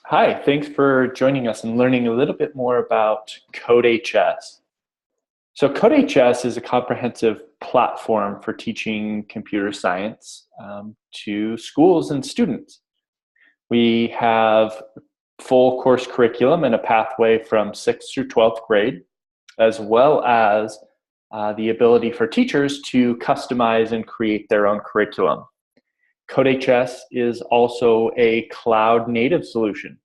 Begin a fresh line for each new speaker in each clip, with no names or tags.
Hi, thanks for joining us and learning a little bit more about CodeHS. So CodeHS is a comprehensive platform for teaching computer science to schools and students. We have full course curriculum and a pathway from 6th through 12th grade, as well as the ability for teachers to customize and create their own curriculum. CodeHS is also a cloud native solution.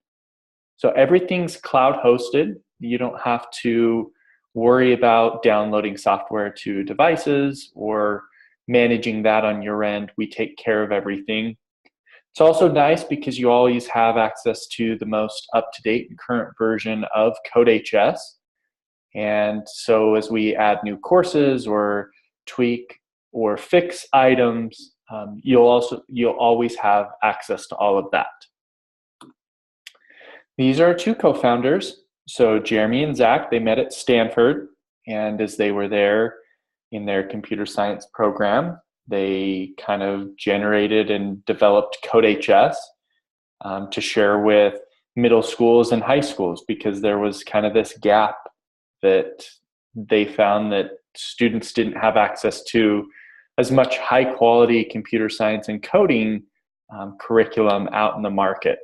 So everything's cloud hosted. You don't have to worry about downloading software to devices or managing that on your end. We take care of everything. It's also nice because you always have access to the most up-to-date and current version of CodeHS. And so as we add new courses or tweak or fix items, you'll always have access to all of that. These are two co-founders. So Jeremy and Zach, they met at Stanford, and as they were there in their computer science program, they kind of generated and developed CodeHS to share with middle schools and high schools, because there was kind of this gap that they found that students didn't have access to as much high quality computer science and coding curriculum out in the market.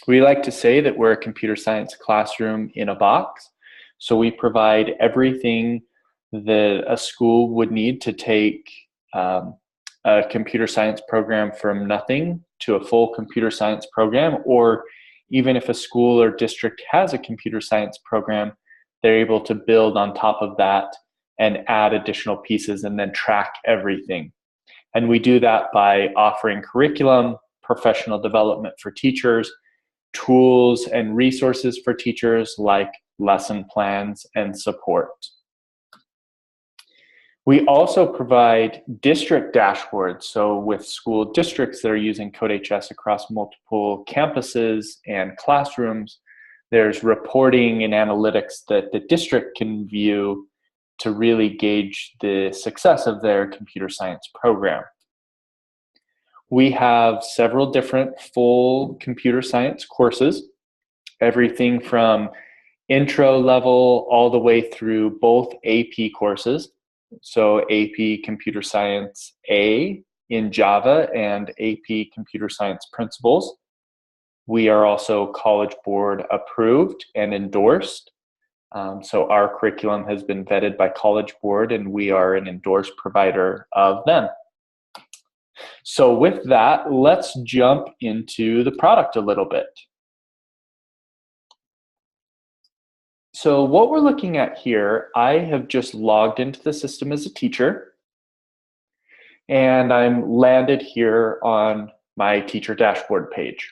We like to say that we're a computer science classroom in a box. So we provide everything that a school would need to take a computer science program from nothing to a full computer science program, or even if a school or district has a computer science program, they're able to build on top of that and add additional pieces and then track everything. And we do that by offering curriculum, professional development for teachers, tools and resources for teachers like lesson plans and support. We also provide district dashboards. So with school districts that are using CodeHS across multiple campuses and classrooms, there's reporting and analytics that the district can view to really gauge the success of their computer science program. We have several different full computer science courses, everything from intro level all the way through both AP courses. So AP Computer Science A in Java and AP Computer Science Principles. We are also College Board approved and endorsed. So our curriculum has been vetted by College Board, and we are an endorsed provider of them. So with that, let's jump into the product a little bit. So what we're looking at here, I have just logged into the system as a teacher, and I'm landed here on my teacher dashboard page.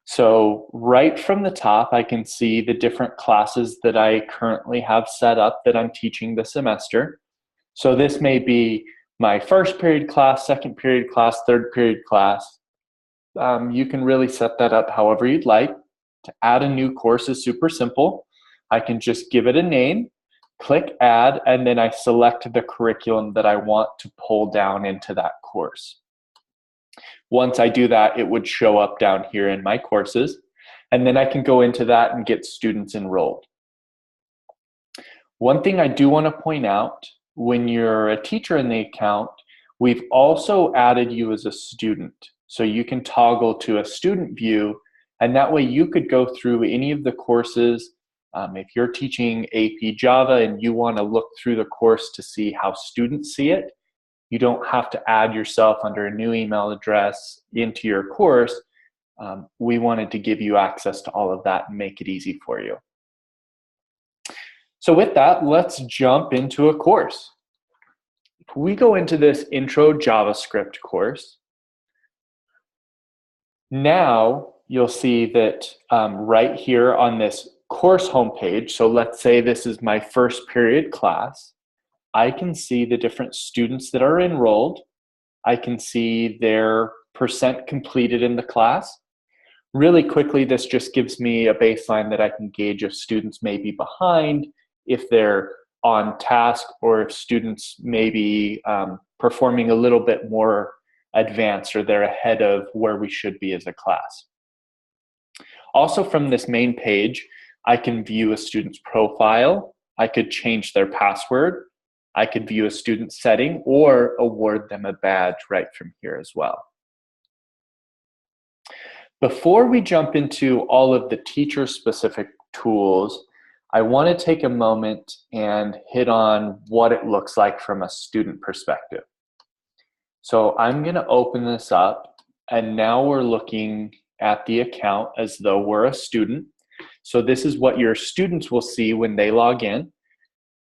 So right from the top, I can see the different classes that I currently have set up that I'm teaching this semester. So this may be my first period class, second period class, third period class. You can really set that up however you'd like. To add a new course is super simple. I can just give it a name, click add, and then I select the curriculum that I want to pull down into that course. Once I do that, it would show up down here in my courses, and then I can go into that and get students enrolled. One thing I do want to point out, when you're a teacher in the account, we've also added you as a student. So you can toggle to a student view, and that way you could go through any of the courses. If you're teaching AP Java and you want to look through the course to see how students see it, you don't have to add yourself under a new email address into your course. We wanted to give you access to all of that and make it easy for you. So with that, let's jump into a course. If we go into this Intro JavaScript course, now you'll see that right here on this course homepage, so let's say this is my first period class, I can see the different students that are enrolled. I can see their percent completed in the class. Really quickly, this just gives me a baseline that I can gauge if students may be behind, if they're on task, or if students may be performing a little bit more advanced or they're ahead of where we should be as a class. Also from this main page, I can view a student's profile. I could change their password. I could view a student setting or award them a badge right from here as well. Before we jump into all of the teacher-specific tools, I want to take a moment and hit on what it looks like from a student perspective. So I'm going to open this up, and now we're looking at the account as though we're a student. So this is what your students will see when they log in.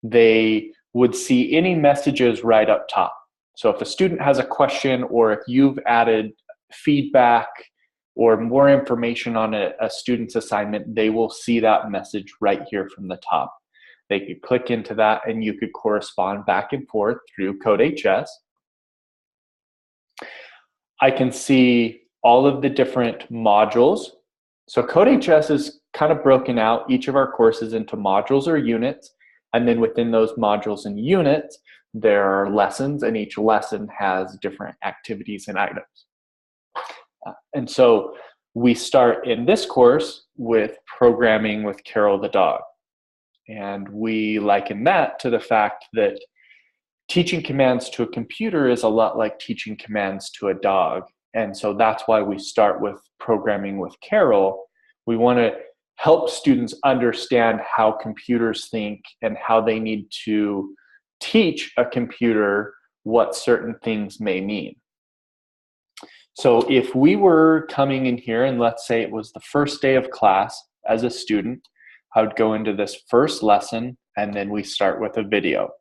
They would see any messages right up top. So if a student has a question, or if you've added feedback or more information on a student's assignment, they will see that message right here from the top. They could click into that and you could correspond back and forth through CodeHS. I can see all of the different modules. So CodeHS is kind of broken out each of our courses into modules or units, and then within those modules and units, there are lessons, and each lesson has different activities and items. And so we start in this course with programming with Carol the dog. And we liken that to the fact that teaching commands to a computer is a lot like teaching commands to a dog. And so that's why we start with programming with Carol. We want to help students understand how computers think and how they need to teach a computer what certain things may mean. So if we were coming in here and let's say it was the first day of class as a student, I would go into this first lesson and then we start with a video.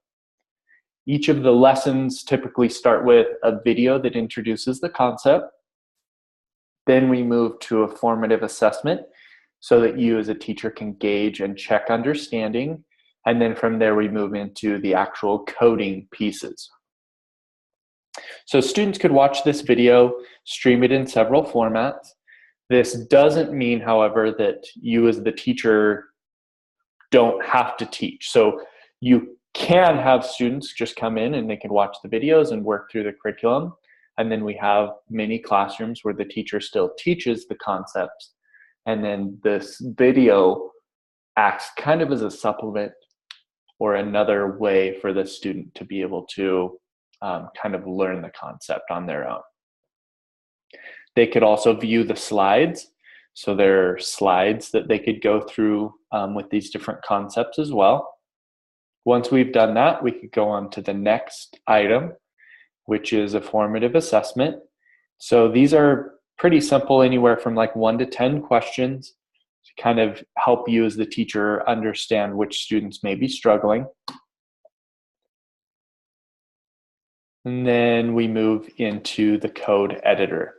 Each of the lessons typically start with a video that introduces the concept. Then we move to a formative assessment so that you as a teacher can gauge and check understanding. And then from there we move into the actual coding pieces. So students could watch this video, stream it in several formats. This doesn't mean, however, that you as the teacher don't have to teach. So you can have students just come in and they can watch the videos and work through the curriculum. And then we have many classrooms where the teacher still teaches the concepts. And then this video acts kind of as a supplement or another way for the student to be able to kind of learn the concept on their own. They could also view the slides. So there are slides that they could go through with these different concepts as well. Once we've done that, we could go on to the next item, which is a formative assessment. So these are pretty simple, anywhere from like 1 to 10 questions to kind of help you as the teacher understand which students may be struggling. And then we move into the code editor.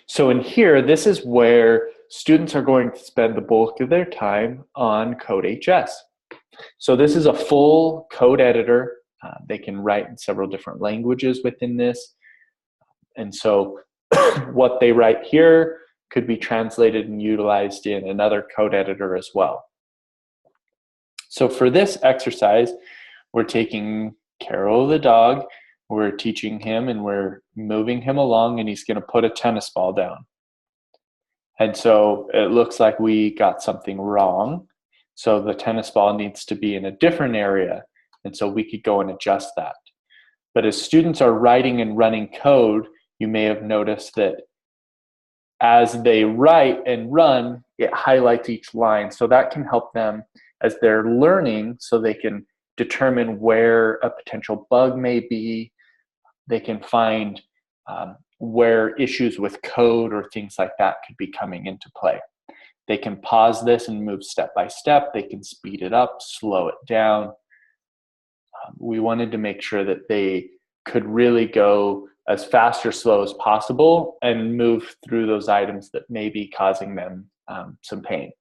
So in here, this is where students are going to spend the bulk of their time on CodeHS. So this is a full code editor. They can write in several different languages within this. And so what they write here could be translated and utilized in another code editor as well. So for this exercise, we're taking Carol the dog, we're teaching him and we're moving him along, and he's going to put a tennis ball down. And so it looks like we got something wrong. So the tennis ball needs to be in a different area. And so we could go and adjust that. But as students are writing and running code, you may have noticed that as they write and run, it highlights each line. So that can help them as they're learning, so they can determine where a potential bug may be. They can find where issues with code or things like that could be coming into play. They can pause this and move step by step. They can speed it up, slow it down. We wanted to make sure that they could really go as fast or slow as possible and move through those items that may be causing them some pain.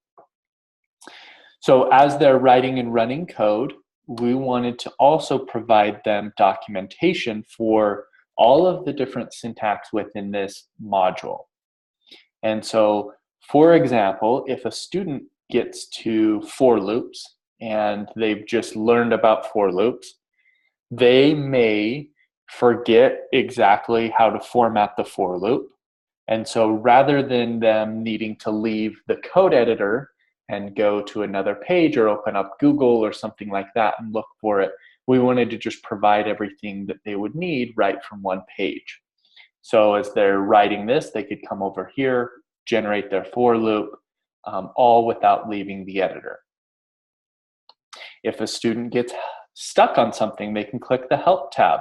So as they're writing and running code, we wanted to also provide them documentation for all of the different syntax within this module. And so, for example, if a student gets to for loops and they've just learned about for loops, they may forget exactly how to format the for loop, And so rather than them needing to leave the code editor and go to another page or open up Google or something like that and look for it, we wanted to just provide everything that they would need right from one page. So as they're writing this, they could come over here, generate their for loop, all without leaving the editor. If a student gets stuck on something, they can click the Help tab.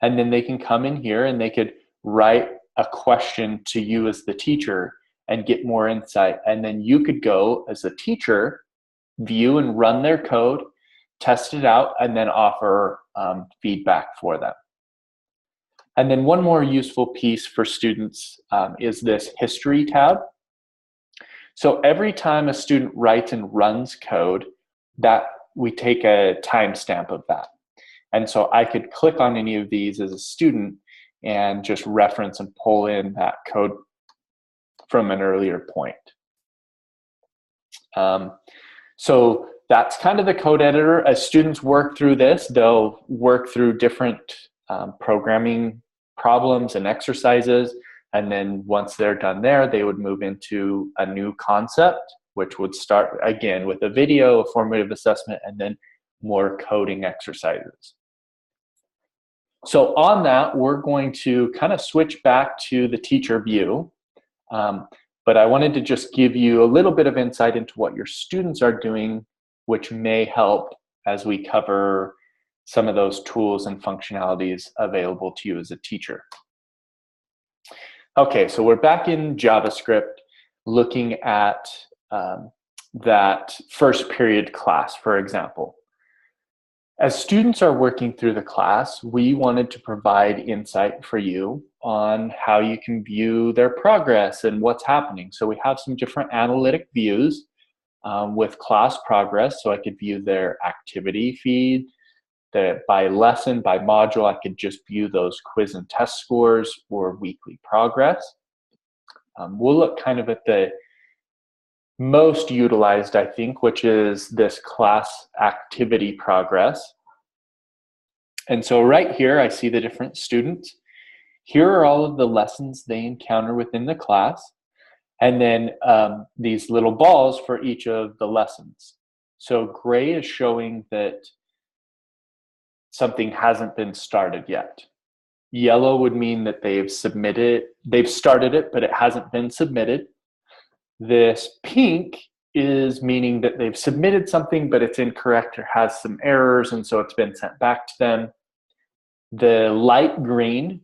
And then they can come in here and they could write a question to you as the teacher and get more insight. And then you could go as a teacher, view and run their code, test it out, and then offer feedback for them. And then one more useful piece for students is this History tab. So every time a student writes and runs code, that we take a timestamp of that. And so I could click on any of these as a student and just reference and pull in that code from an earlier point. So that's kind of the code editor. As students work through this, they'll work through different programming problems and exercises. And then once they're done there, they would move into a new concept, which would start again with a video, a formative assessment, and then more coding exercises. So on that, we're going to kind of switch back to the teacher view. But I wanted to just give you a little bit of insight into what your students are doing, which may help as we cover some of those tools and functionalities available to you as a teacher. Okay, so we're back in JavaScript looking at that first period class, for example. As students are working through the class, we wanted to provide insight for you on how you can view their progress and what's happening. So we have some different analytic views with class progress. So I could view their activity feed, by lesson, by module, I could just view those quiz and test scores or weekly progress. We'll look kind of at the most utilized, I think, which is this class activity progress. And so right here, I see the different students. Here are all of the lessons they encounter within the class. And then these little balls for each of the lessons. So gray is showing that something hasn't been started yet. Yellow would mean that they've started it, but it hasn't been submitted. This pink is meaning that they've submitted something, but it's incorrect or has some errors, and so it's been sent back to them. The light green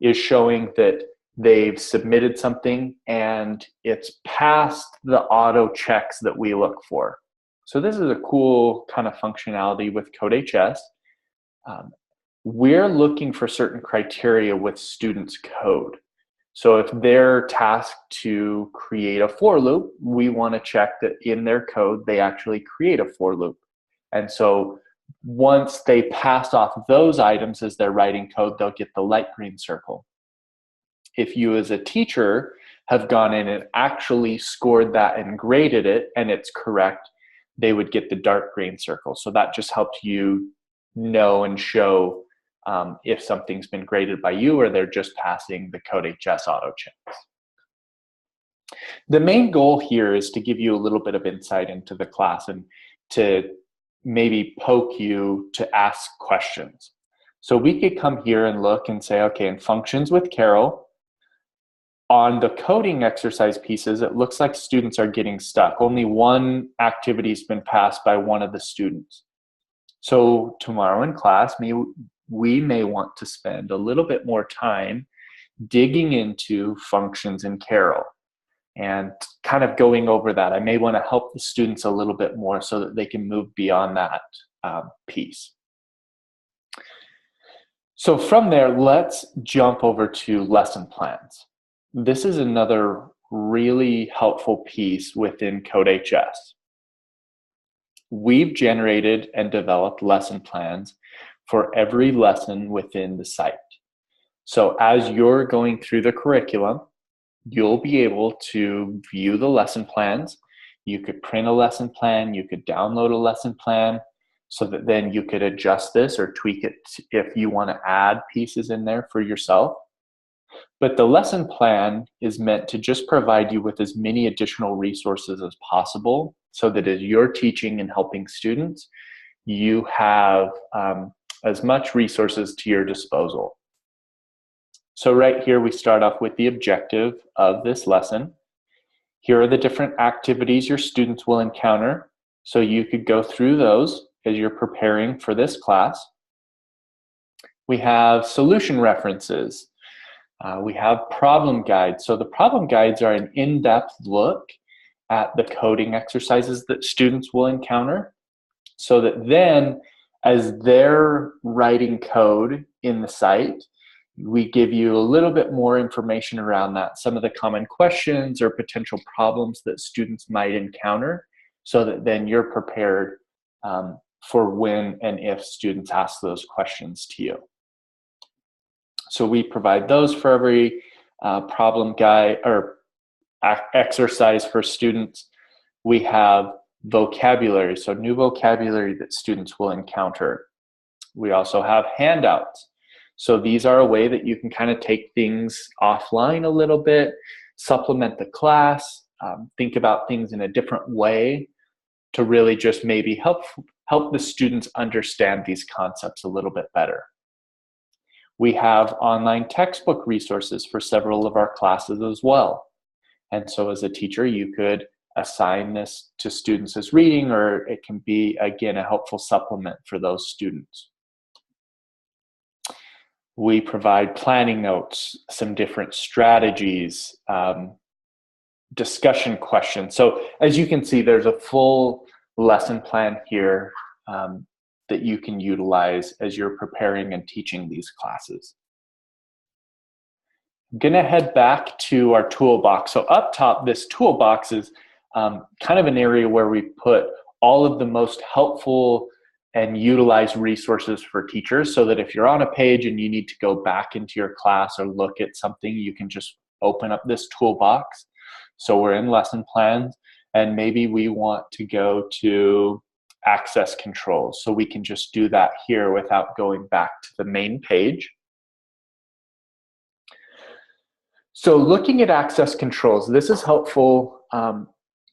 is showing that they've submitted something and it's past the auto checks that we look for. So this is a cool kind of functionality with CodeHS. We're looking for certain criteria with students' code. So if they're tasked to create a for loop, we want to check that in their code, they actually create a for loop. And so once they pass off those items as they're writing code, they'll get the light green circle. If you as a teacher have gone in and actually scored that and graded it and it's correct, they would get the dark green circle. So that just helps you know and show if something's been graded by you or they're just passing the CodeHS auto checks. The main goal here is to give you a little bit of insight into the class and to maybe poke you to ask questions. So we could come here and look and say, okay, in functions with Carol, on the coding exercise pieces, it looks like students are getting stuck. Only one activity has been passed by one of the students. So tomorrow in class, we may want to spend a little bit more time digging into functions in Carol and kind of going over that. I may want to help the students a little bit more so that they can move beyond that piece. So from there, let's jump over to lesson plans. This is another really helpful piece within CodeHS. We've generated and developed lesson plans for every lesson within the site. So as you're going through the curriculum, you'll be able to view the lesson plans. You could print a lesson plan, you could download a lesson plan so that then you could adjust this or tweak it if you want to add pieces in there for yourself. But the lesson plan is meant to just provide you with as many additional resources as possible so that as you're teaching and helping students, you have as much resources to your disposal. So right here, we start off with the objective of this lesson. Here are the different activities your students will encounter. So you could go through those as you're preparing for this class. We have solution references. We have problem guides. So the problem guides are an in-depth look at the coding exercises that students will encounter, so that then as they're writing code in the site, we give you a little bit more information around that, some of the common questions or potential problems that students might encounter, so that then you're prepared for when and if students ask those questions to you. So we provide those for every problem guide or exercise for students. We have vocabulary, so new vocabulary that students will encounter. We also have handouts. So these are a way that you can kind of take things offline a little bit, supplement the class, think about things in a different way to really just maybe help the students understand these concepts a little bit better. We have online textbook resources for several of our classes as well. And so as a teacher, you could assign this to students as reading, or it can be, again, a helpful supplement for those students. We provide planning notes, some different strategies, discussion questions. So as you can see, there's a full lesson plan here that you can utilize as you're preparing and teaching these classes. I'm gonna head back to our toolbox. So up top, this toolbox is kind of an area where we put all of the most helpful and utilize resources for teachers, so that if you're on a page and you need to go back into your class or look at something, you can just open up this toolbox. So we're in lesson plans, and maybe we want to go to access controls. So we can just do that here without going back to the main page. So looking at access controls, this is helpful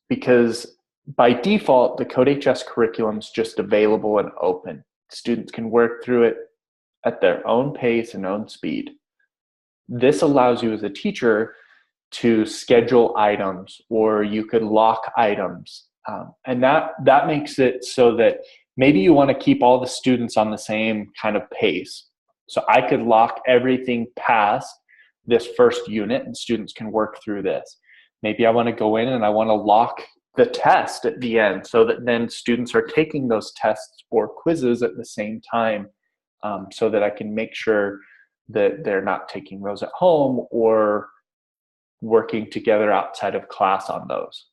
because by default, the CodeHS curriculum is just available and open. Students can work through it at their own pace and own speed. This allows you as a teacher to schedule items, or you could lock items. And that makes it so that maybe you want to keep all the students on the same kind of pace. So I could lock everything past this first unit and students can work through this. Maybe I want to go in and I want to lock the test at the end, so that then students are taking those tests or quizzes at the same time, so that I can make sure that they're not taking those at home or working together outside of class on those.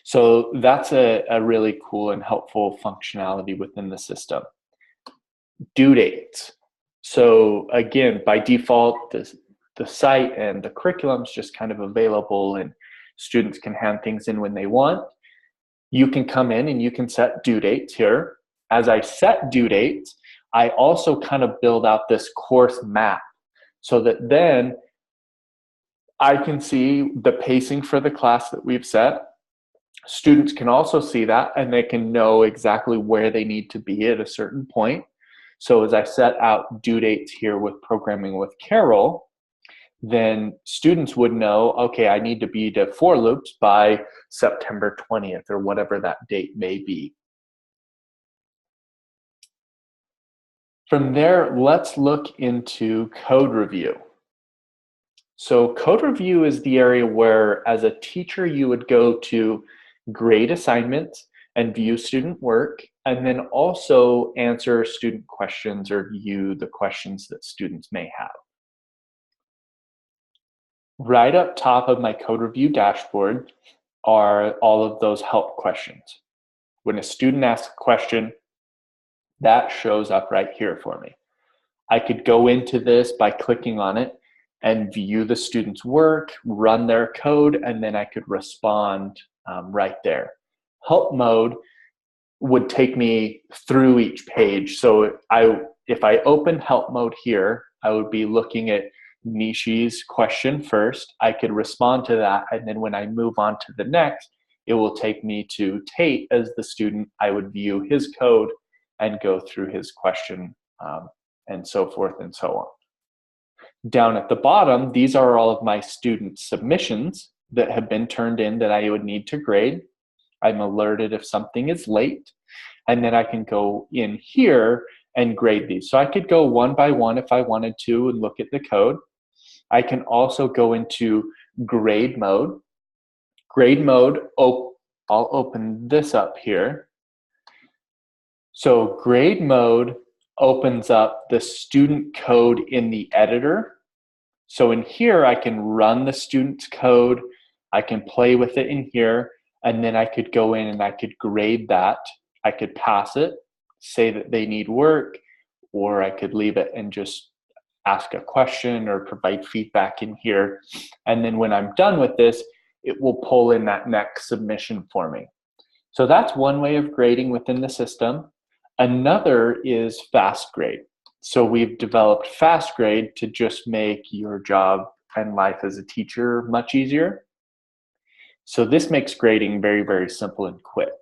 So that's a really cool and helpful functionality within the system. Due dates. So again, by default, the site and the curriculum is just kind of available and students can hand things in when they want. You can come in and you can set due dates here. As I set due dates, I also kind of build out this course map, so that then I can see the pacing for the class that we've set. Students can also see that, and they can know exactly where they need to be at a certain point. So as I set out due dates here with Programming with Carol, then students would know, okay, I need to be to for loops by September 20th or whatever that date may be. From there, let's look into code review. So code review is the area where, as a teacher, you would go to grade assignments and view student work, and then also answer student questions or view the questions that students may have. Right up top of my code review dashboard are all of those help questions. When a student asks a question, that shows up right here for me. I could go into this by clicking on it and view the student's work, run their code, and then I could respond right there. Help mode would take me through each page. So if I open help mode here, I would be looking at Nishi's question first. I could respond to that, and then when I move on to the next, it will take me to Tate as the student. I would view his code and go through his question, and so forth and so on. Down at the bottom, these are all of my student submissions that have been turned in that I would need to grade. I'm alerted if something is late, and then I can go in here and grade these. So I could go one by one if I wanted to and look at the code. I can also go into grade mode. Grade mode, I'll open this up here. So grade mode opens up the student code in the editor. So in here, I can run the student's code. I can play with it in here, and then I could go in and I could grade that. I could pass it, say that they need work, or I could leave it and just ask a question or provide feedback in here. And then when I'm done with this, it will pull in that next submission for me. So that's one way of grading within the system. Another is fast grade. So we've developed fast grade to just make your job and life as a teacher much easier. So this makes grading very, very simple and quick.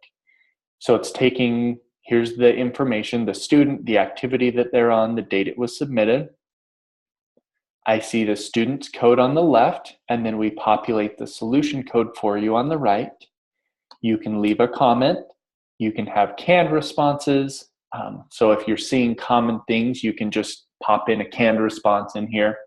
So it's taking, here's the information, the student, the activity that they're on, the date it was submitted. I see the student's code on the left, and then we populate the solution code for you on the right. You can leave a comment. You can have canned responses. So if you're seeing common things, you can just pop in a canned response in here.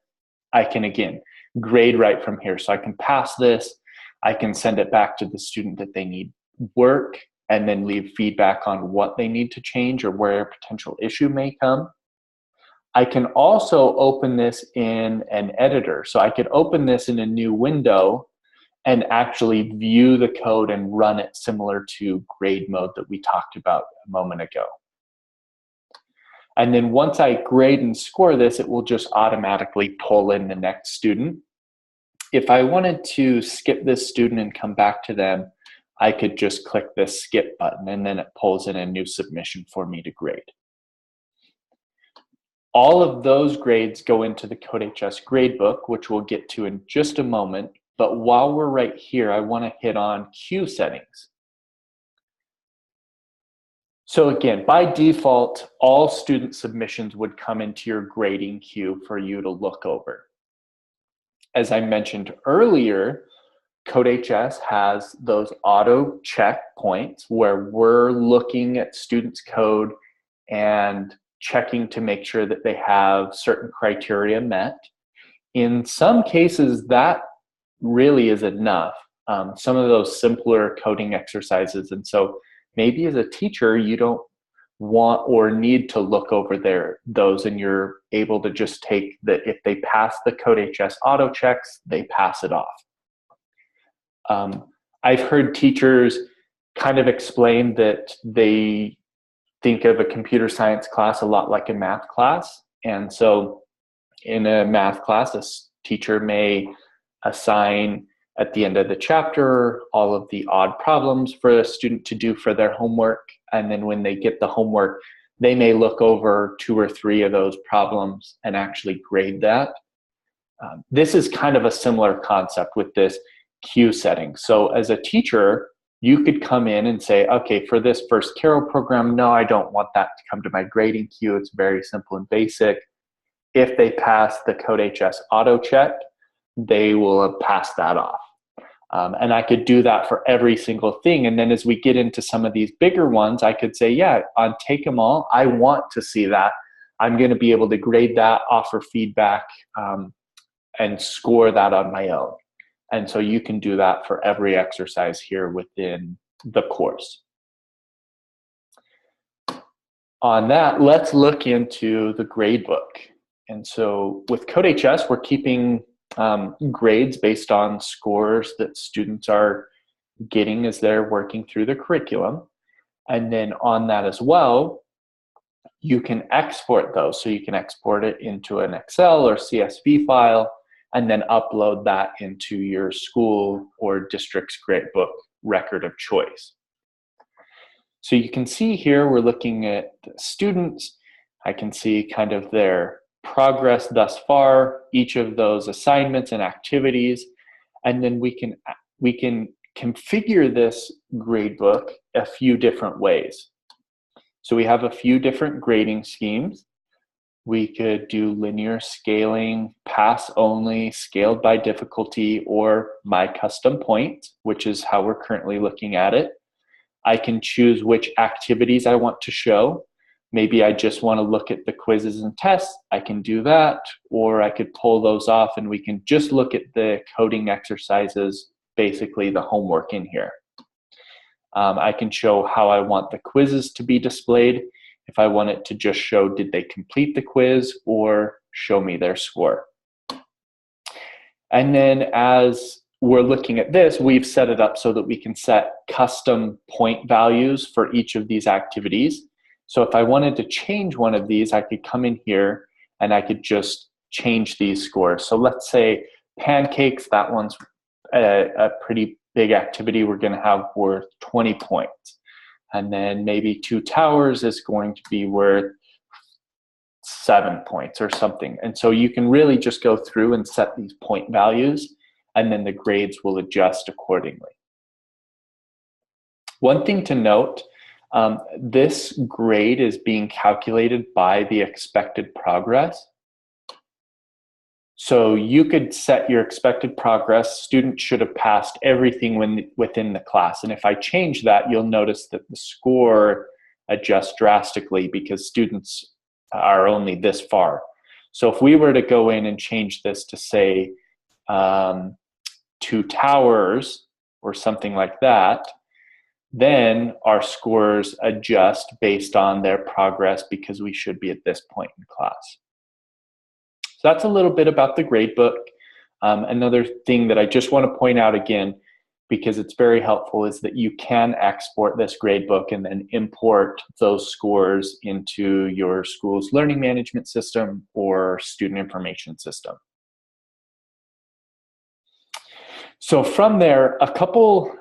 I can, again, grade right from here. So I can pass this. I can send it back to the student that they need work, and then leave feedback on what they need to change or where a potential issue may come. I can also open this in an editor. So I could open this in a new window and actually view the code and run it similar to grade mode that we talked about a moment ago. And then once I grade and score this, it will just automatically pull in the next student. If I wanted to skip this student and come back to them, I could just click this skip button, and then it pulls in a new submission for me to grade. All of those grades go into the CodeHS Gradebook, which we'll get to in just a moment. But while we're right here, I want to hit on queue settings. So again, by default, all student submissions would come into your grading queue for you to look over. As I mentioned earlier, CodeHS has those auto checkpoints where we're looking at students' code and checking to make sure that they have certain criteria met. In some cases, that really is enough. Some of those simpler coding exercises. And so maybe as a teacher, you don't want or need to look over those, and you're able to just take that if they pass the CodeHS auto checks, they pass it off. I've heard teachers kind of explain that they think of a computer science class a lot like a math class. And so in a math class, a teacher may assign at the end of the chapter all of the odd problems for a student to do for their homework. And then when they get the homework, they may look over 2 or 3 of those problems and actually grade that. This is kind of a similar concept with this queue setting. So as a teacher, you could come in and say, okay, for this first Carol program, no, I don't want that to come to my grading queue. It's very simple and basic. If they pass the CodeHS auto check, they will pass that off. And I could do that for every single thing. And then as we get into some of these bigger ones, I could say, yeah, on Take Them All, I want to see that. I'm going to be able to grade that, offer feedback, and score that on my own. And so you can do that for every exercise here within the course. On that, let's look into the gradebook. And so with CodeHS, we're keeping grades based on scores that students are getting as they're working through the curriculum. And then on that as well, you can export those. So you can export it into an Excel or CSV file, and then upload that into your school or district's gradebook record of choice. So you can see here, we're looking at students. I can see kind of their progress thus far, each of those assignments and activities, and then we can configure this gradebook a few different ways. So we have a few different grading schemes. We could do linear scaling, pass only, scaled by difficulty, or my custom point, which is how we're currently looking at it. I can choose which activities I want to show. Maybe I just want to look at the quizzes and tests. I can do that, or I could pull those off and we can just look at the coding exercises, basically the homework in here. I can show how I want the quizzes to be displayed. If I want it to just show did they complete the quiz or show me their score. And then as we're looking at this, we've set it up so that we can set custom point values for each of these activities. So if I wanted to change one of these, I could come in here and I could just change these scores. So let's say pancakes, that one's a pretty big activity. We're going to have worth 20 points. And then maybe 2 towers is going to be worth 7 points or something. And so you can really just go through and set these point values, and then the grades will adjust accordingly. One thing to note, this grade is being calculated by the expected progress. So you could set your expected progress. Students should have passed everything within the class. And if I change that, you'll notice that the score adjusts drastically because students are only this far. So if we were to go in and change this to say 2 towers or something like that, then our scores adjust based on their progress because we should be at this point in class. So that's a little bit about the gradebook. Another thing that I just want to point out again, because it's very helpful, is that you can export this gradebook and then import those scores into your school's learning management system or student information system. So from there, a couple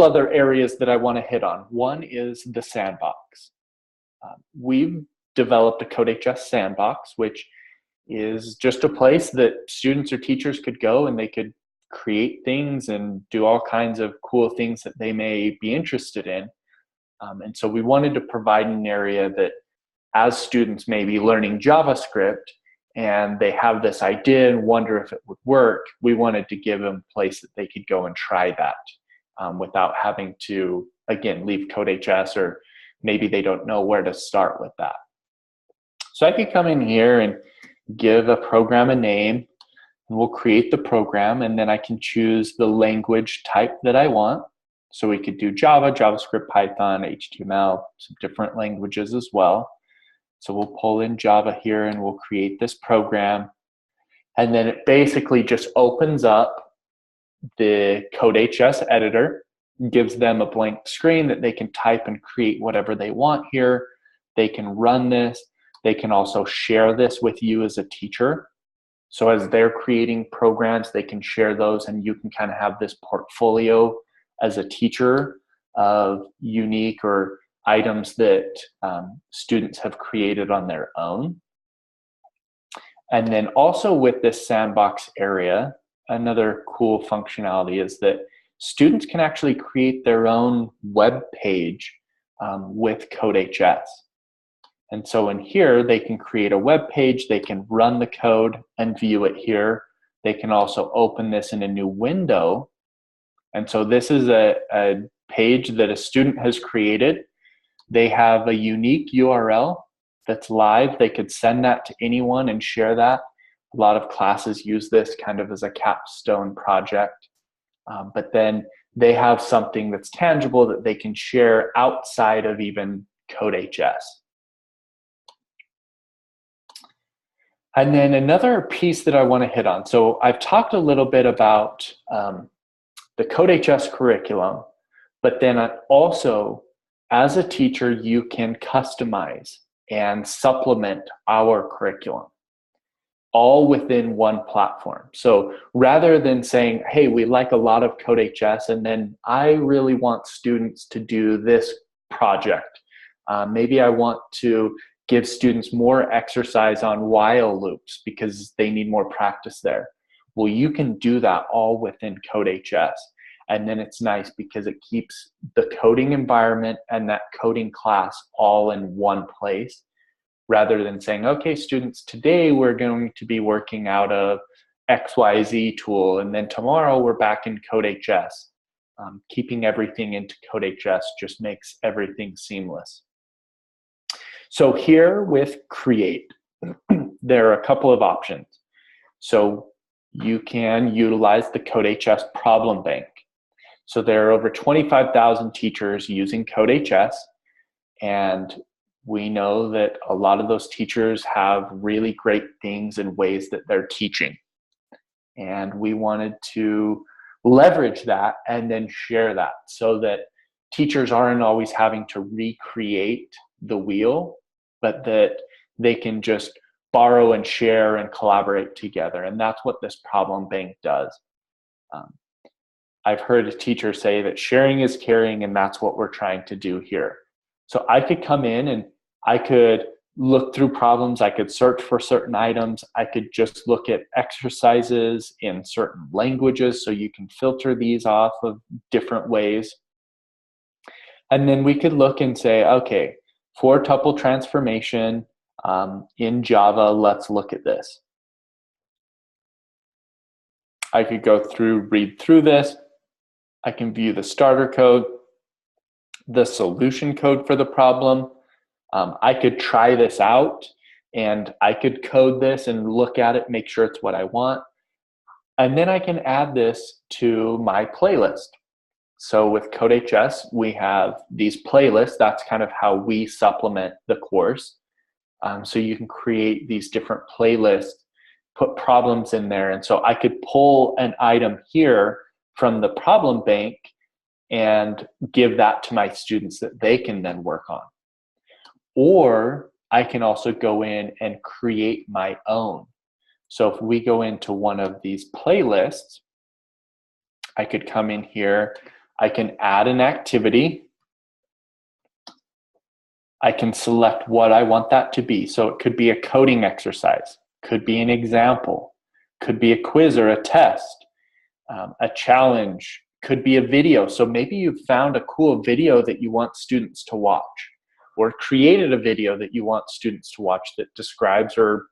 other areas that I want to hit on. One is the Sandbox. We've developed a CodeHS Sandbox, which is just a place that students or teachers could go and they could create things and do all kinds of cool things that they may be interested in. And so we wanted to provide an area that as students may be learning JavaScript and they have this idea and wonder if it would work, we wanted to give them a place that they could go and try that without having to, again, leave CodeHS, or maybe they don't know where to start with that. So I could come in here and give a program a name, and we'll create the program, and then I can choose the language type that I want. So we could do Java, JavaScript, Python, HTML, some different languages as well. So we'll pull in Java here and we'll create this program. And then it basically just opens up the CodeHS editor, gives them a blank screen that they can type and create whatever they want here. They can run this. They can also share this with you as a teacher. So as they're creating programs, they can share those and you can kind of have this portfolio as a teacher of unique or items that students have created on their own. And then also with this Sandbox area, another cool functionality is that students can actually create their own web page with CodeHS. And so in here, they can create a web page, they can run the code and view it here. They can also open this in a new window. And so this is a page that a student has created. They have a unique URL that's live. They could send that to anyone and share that. A lot of classes use this kind of as a capstone project. But then they have something that's tangible that they can share outside of even CodeHS. And then another piece that I want to hit on. So I've talked a little bit about the CodeHS curriculum, but then also as a teacher, you can customize and supplement our curriculum all within one platform. So rather than saying, hey, we like a lot of CodeHS, and then I really want students to do this project. Maybe I want to give students more exercise on while loops because they need more practice there. Well, you can do that all within CodeHS. And then it's nice because it keeps the coding environment and that coding class all in one place, rather than saying, okay, students, today we're going to be working out of XYZ tool, and then tomorrow we're back in CodeHS. Keeping everything into CodeHS just makes everything seamless. So here with Create, there are a couple of options. So you can utilize the CodeHS problem bank. So there are over 25,000 teachers using CodeHS, and we know that a lot of those teachers have really great things and ways that they're teaching. And we wanted to leverage that and then share that so that teachers aren't always having to recreate the wheel, but that they can just borrow and share and collaborate together. And that's what this problem bank does. I've heard a teacher say that sharing is caring, and that's what we're trying to do here. So I could come in and I could look through problems, I could search for certain items, I could just look at exercises in certain languages, so you can filter these off of different ways. And then we could look and say, okay, for tuple transformation in Java, let's look at this. I could go through, read through this. I can view the starter code, the solution code for the problem. I could try this out and I could code this and look at it, make sure it's what I want. And then I can add this to my playlist. So with CodeHS, we have these playlists. That's kind of how we supplement the course. So you can create these different playlists, put problems in there. And so I could pull an item here from the problem bank and give that to my students that they can then work on. Or I can also go in and create my own. So if we go into one of these playlists, I could come in here, I can add an activity. I can select what I want that to be. So it could be a coding exercise, could be an example, could be a quiz or a test. A challenge, could be a video. So maybe you've found a cool video that you want students to watch, or created a video that you want students to watch that describes or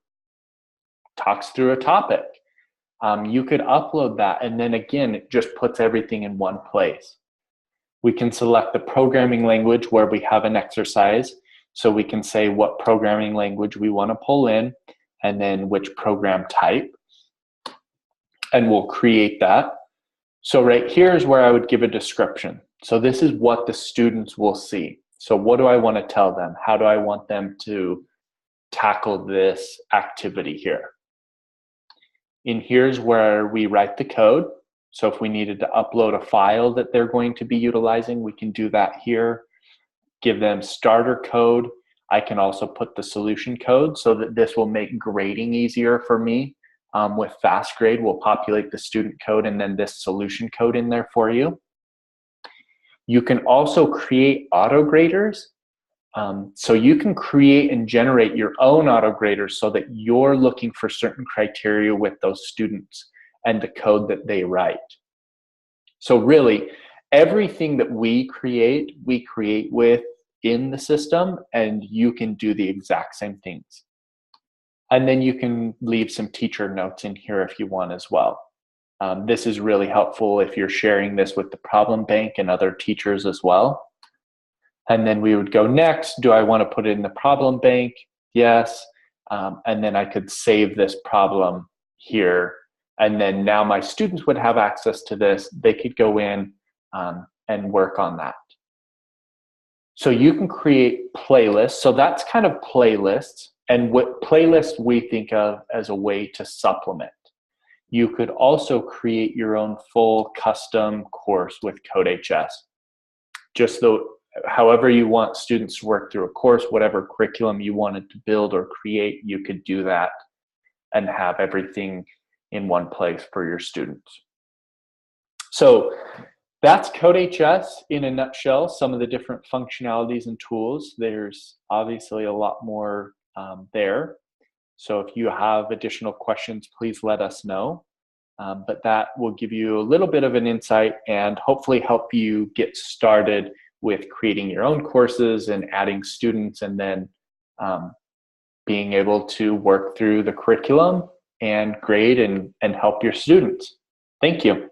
talks through a topic. You could upload that, and then again, it just puts everything in one place. We can select the programming language where we have an exercise. So we can say what programming language we want to pull in, and then which program type. And we'll create that. So right here is where I would give a description. So this is what the students will see. So what do I want to tell them? How do I want them to tackle this activity here? And here's where we write the code. So if we needed to upload a file that they're going to be utilizing, we can do that here. Give them starter code. I can also put the solution code so that this will make grading easier for me. With Fast Grade, we'll populate the student code and then this solution code in there for you. You can also create auto graders. So you can create and generate your own auto graders so that you're looking for certain criteria with those students and the code that they write. So really, everything that we create within the system, and you can do the exact same things. And then you can leave some teacher notes in here if you want as well. This is really helpful if you're sharing this with the problem bank and other teachers as well. And then we would go next. Do I want to put it in the problem bank? Yes. And then I could save this problem here. And then now my students would have access to this. They could go in and work on that. So you can create playlists. So that's kind of playlists. And what playlists we think of as a way to supplement. You could also create your own full custom course with CodeHS. Just however you want students to work through a course, whatever curriculum you wanted to build or create, you could do that and have everything in one place for your students. So That's CodeHS in a nutshell, some of the different functionalities and tools. There's obviously a lot more there. So if you have additional questions, please let us know. But that will give you a little bit of an insight and hopefully help you get started with creating your own courses and adding students, and then being able to work through the curriculum and grade and help your students. Thank you.